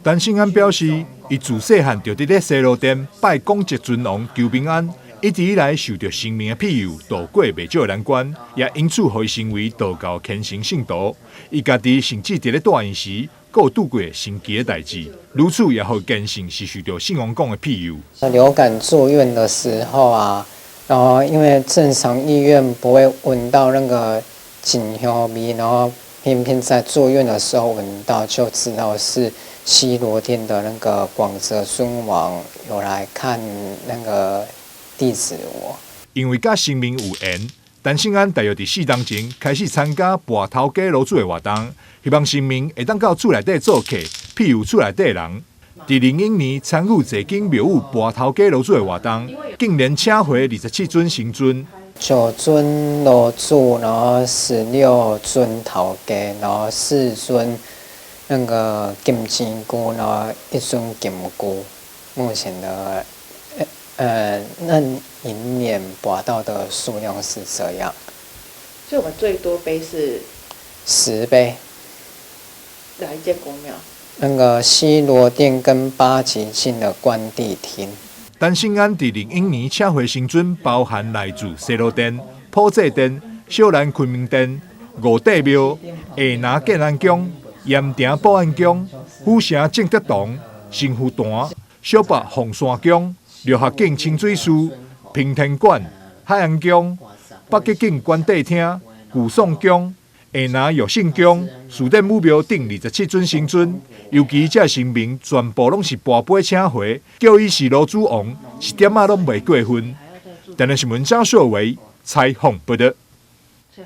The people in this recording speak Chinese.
陈信安表示，伊自细汉就伫咧西路店拜公职尊王求平安，一直以来受到神明的庇佑，度过袂少难关，也因此互伊成为道教虔诚信徒。伊家己甚至伫咧大院时，阁有拄过神奇的代志，如此也互坚信是受到信王公的庇佑。流感住院的时候啊，然后因为正常医院不会闻到那个锦香味，然后偏偏在住院的时候闻到，就知道是西罗殿的那个广泽尊王有来看那个弟子我。因为甲神明有缘，陈信安大约伫4年前开始参加跋头家老祖的活动，希望神明会当到厝内底做客，庇佑厝内底人。伫2001年参与坐景庙宇跋头家老祖的活动，竟然请回27尊神尊，9尊老祖，然后16尊头家，然后4尊那个金钱姑，然后1尊金姑。目前的那一年拔到的数量是这样。所以我们最多杯是10杯。哪一间宫庙？那个西罗殿跟8级境的关帝厅。陈信安伫2001年请回神尊，包含来自西罗殿、普济殿、小兰昆明殿、五帝庙、下南建安宫、盐埕保安宫、府城正德堂、神父坛、小北凤山宫、六合境清水寺、平田馆、海安宫、北极境关帝厅、古宋宫、下南药圣宫、士典武庙等27尊神尊，尤其这神明全部拢是跋杯请回，叫伊是老祖王，一点仔拢袂过分。台南新闻张硕维采访报道。